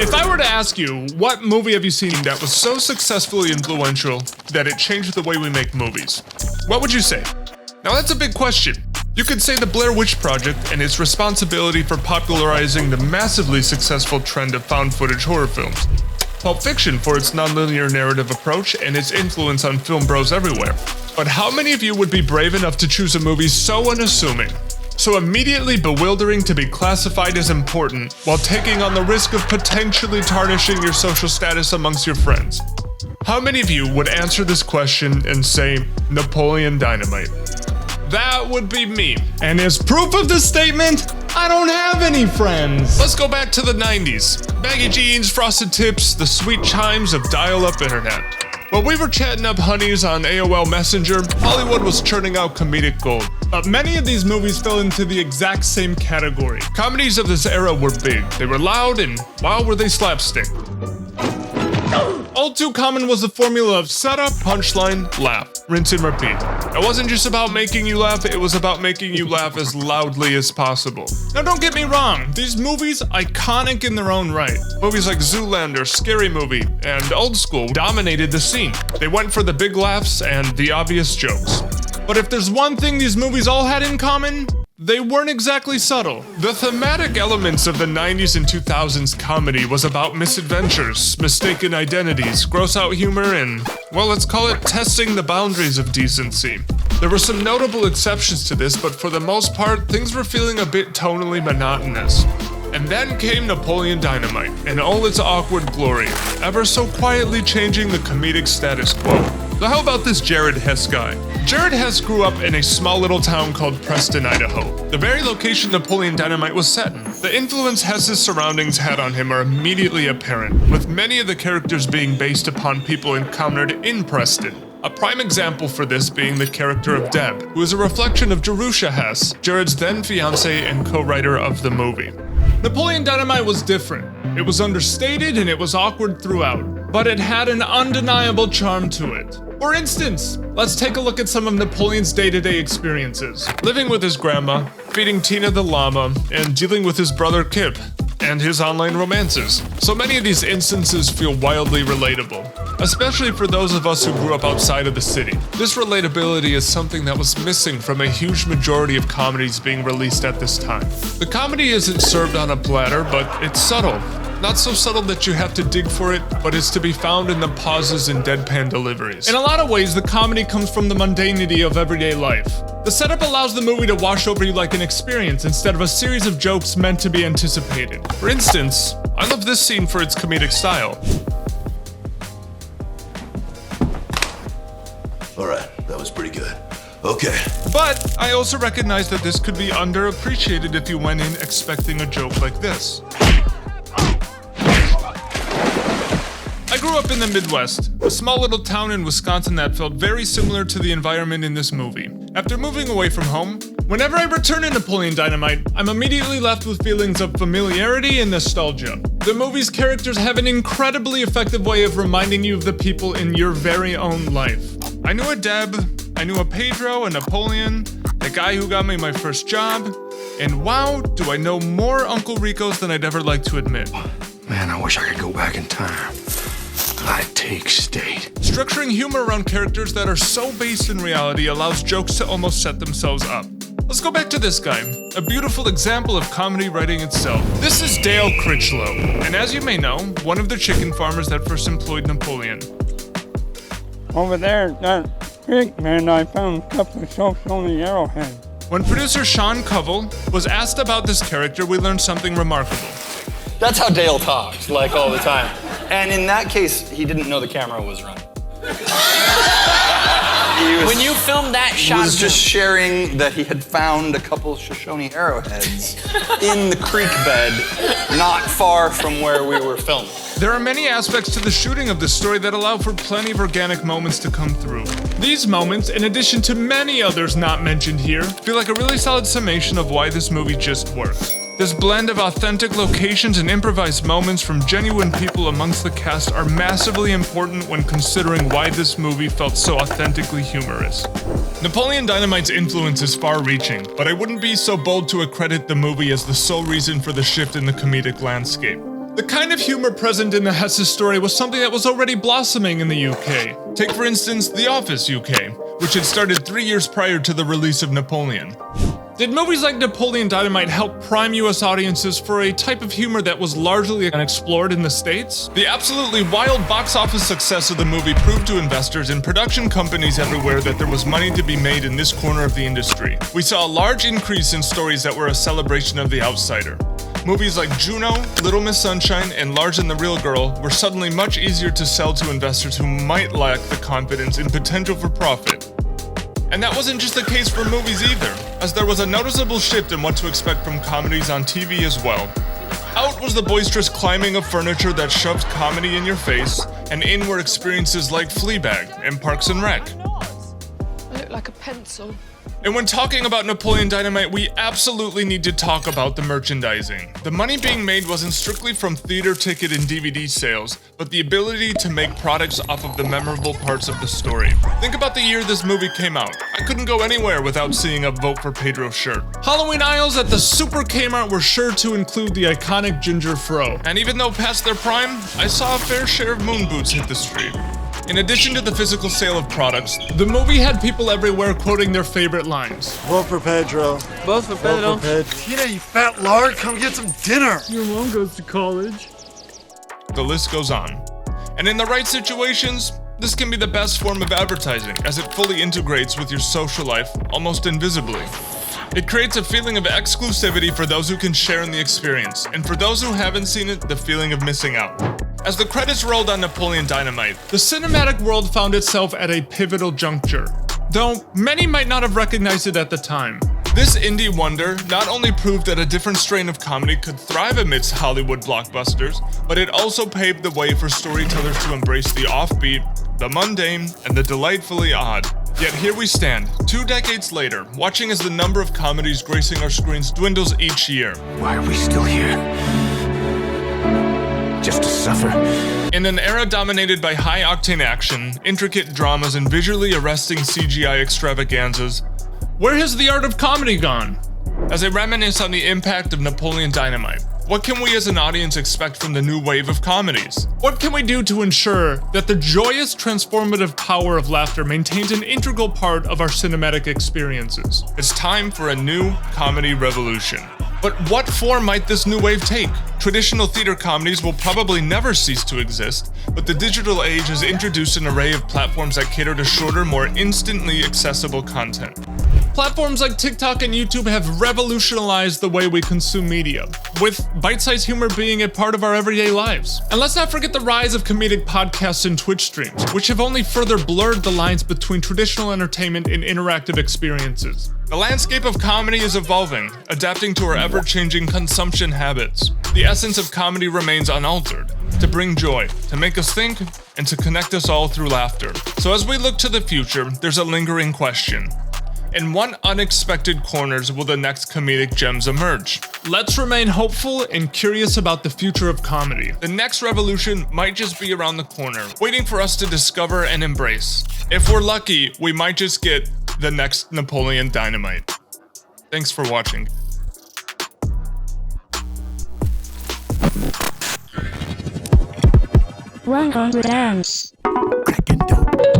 If I were to ask you, what movie have you seen that was so successfully influential that it changed the way we make movies? What would you say? Now that's a big question. You could say the Blair Witch Project and its responsibility for popularizing the massively successful trend of found footage horror films. Pulp Fiction for its nonlinear narrative approach and its influence on film bros everywhere. But how many of you would be brave enough to choose a movie so unassuming, so immediately bewildering to be classified as important, while taking on the risk of potentially tarnishing your social status amongst your friends? How many of you would answer this question and say, Napoleon Dynamite? That would be me. And as proof of this statement, I don't have any friends. Let's go back to the 90s. Baggy jeans, frosted tips, the sweet chimes of dial-up internet. While we were chatting up honeys on AOL Messenger, Hollywood was churning out comedic gold. But many of these movies fell into the exact same category. Comedies of this era were big. They were loud and, wow, were they slapstick. All too common was the formula of setup, punchline, laugh, rinse and repeat. It wasn't just about making you laugh, it was about making you laugh as loudly as possible. Now don't get me wrong, these movies, iconic in their own right. Movies like Zoolander, Scary Movie, and Old School dominated the scene. They went for the big laughs and the obvious jokes. But if there's one thing these movies all had in common, they weren't exactly subtle. The thematic elements of the 90s and 2000s comedy was about misadventures, mistaken identities, gross-out humor, and, well, let's call it testing the boundaries of decency. There were some notable exceptions to this, but for the most part, things were feeling a bit tonally monotonous. And then came Napoleon Dynamite, in all its awkward glory, ever so quietly changing the comedic status quo. So how about this Jared Hess guy? Jared Hess grew up in a small little town called Preston, Idaho, the very location Napoleon Dynamite was set in. The influence Hess's surroundings had on him are immediately apparent, with many of the characters being based upon people encountered in Preston. A prime example for this being the character of Deb, who is a reflection of Jerusha Hess, Jared's then fiancée and co-writer of the movie. Napoleon Dynamite was different. It was understated and it was awkward throughout, but it had an undeniable charm to it. For instance, let's take a look at some of Napoleon's day-to-day experiences. Living with his grandma, feeding Tina the llama, and dealing with his brother Kip, and his online romances. So many of these instances feel wildly relatable, especially for those of us who grew up outside of the city. This relatability is something that was missing from a huge majority of comedies being released at this time. The comedy isn't served on a platter, but it's subtle. Not so subtle that you have to dig for it, but it's to be found in the pauses and deadpan deliveries. In a lot of ways, the comedy comes from the mundanity of everyday life. The setup allows the movie to wash over you like an experience instead of a series of jokes meant to be anticipated. For instance, I love this scene for its comedic style. Alright, that was pretty good. Okay. But I also recognize that this could be underappreciated if you went in expecting a joke like this. I grew up in the Midwest, a small little town in Wisconsin that felt very similar to the environment in this movie. After moving away from home, whenever I return to Napoleon Dynamite, I'm immediately left with feelings of familiarity and nostalgia. The movie's characters have an incredibly effective way of reminding you of the people in your very own life. I knew a Deb, I knew a Pedro, a Napoleon, the guy who got me my first job, and wow, do I know more Uncle Ricos than I'd ever like to admit. Man, I wish I could go back in time. I'd take state. Structuring humor around characters that are so based in reality allows jokes to almost set themselves up. Let's go back to this guy, a beautiful example of comedy writing itself. This is Dale Critchlow, and as you may know, one of the chicken farmers that first employed Napoleon. Over there, that creek, man, I found a couple of soaps on the arrowhead. When producer Sean Covell was asked about this character, we learned something remarkable. That's how Dale talks, like all the time. And in that case, he didn't know the camera was running. When you filmed that shot, he was just sharing that he had found a couple Shoshone arrowheads in the creek bed, not far from where we were filming. There are many aspects to the shooting of this story that allow for plenty of organic moments to come through. These moments, in addition to many others not mentioned here, feel like a really solid summation of why this movie just works. This blend of authentic locations and improvised moments from genuine people amongst the cast are massively important when considering why this movie felt so authentically humorous. Napoleon Dynamite's influence is far-reaching, but I wouldn't be so bold to accredit the movie as the sole reason for the shift in the comedic landscape. The kind of humor present in the Hesse story was something that was already blossoming in the UK. Take for instance The Office UK, which had started 3 years prior to the release of Napoleon. Did movies like Napoleon Dynamite help prime US audiences for a type of humor that was largely unexplored in the States? The absolutely wild box office success of the movie proved to investors and production companies everywhere that there was money to be made in this corner of the industry. We saw a large increase in stories that were a celebration of the outsider. Movies like Juno, Little Miss Sunshine, and Large and the Real Girl were suddenly much easier to sell to investors who might lack the confidence in potential for profit. And that wasn't just the case for movies either, as there was a noticeable shift in what to expect from comedies on TV as well. Out was the boisterous climbing of furniture that shoved comedy in your face, and in were experiences like Fleabag and Parks and Rec. I look like a pencil. And when talking about Napoleon Dynamite, we absolutely need to talk about the merchandising. The money being made wasn't strictly from theater ticket and DVD sales, but the ability to make products off of the memorable parts of the story. Think about the year this movie came out. I couldn't go anywhere without seeing a Vote for Pedro shirt. Halloween aisles at the Super Kmart were sure to include the iconic ginger fro. And even though past their prime, I saw a fair share of moon boots hit the street. In addition to the physical sale of products, the movie had people everywhere quoting their favorite lines. Vote for Pedro. Both for Pedro. Tina, you fat lard, come get some dinner. Your mom goes to college. The list goes on. And in the right situations, this can be the best form of advertising, as it fully integrates with your social life almost invisibly. It creates a feeling of exclusivity for those who can share in the experience, and for those who haven't seen it, the feeling of missing out. As the credits rolled on Napoleon Dynamite, the cinematic world found itself at a pivotal juncture, though many might not have recognized it at the time. This indie wonder not only proved that a different strain of comedy could thrive amidst Hollywood blockbusters, but it also paved the way for storytellers to embrace the offbeat, the mundane, and the delightfully odd. Yet here we stand, 2 decades later, watching as the number of comedies gracing our screens dwindles each year. Why are we still here? Just to suffer? In an era dominated by high-octane action, intricate dramas, and visually arresting CGI extravaganzas, where has the art of comedy gone? As I reminisce on the impact of Napoleon Dynamite, what can we as an audience expect from the new wave of comedies? What can we do to ensure that the joyous, transformative power of laughter maintains an integral part of our cinematic experiences? It's time for a new comedy revolution. But what form might this new wave take? Traditional theater comedies will probably never cease to exist, but the digital age has introduced an array of platforms that cater to shorter, more instantly accessible content. Platforms like TikTok and YouTube have revolutionized the way we consume media, with bite-sized humor being a part of our everyday lives. And let's not forget the rise of comedic podcasts and Twitch streams, which have only further blurred the lines between traditional entertainment and interactive experiences. The landscape of comedy is evolving, adapting to our ever-changing consumption habits. The essence of comedy remains unaltered, to bring joy, to make us think, and to connect us all through laughter. So as we look to the future, there's a lingering question. In what unexpected corners will the next comedic gems emerge? Let's remain hopeful and curious about the future of comedy. The next revolution might just be around the corner, waiting for us to discover and embrace. If we're lucky, we might just get the next Napoleon Dynamite. Thanks for watching. Run on the dance. Cracking dope.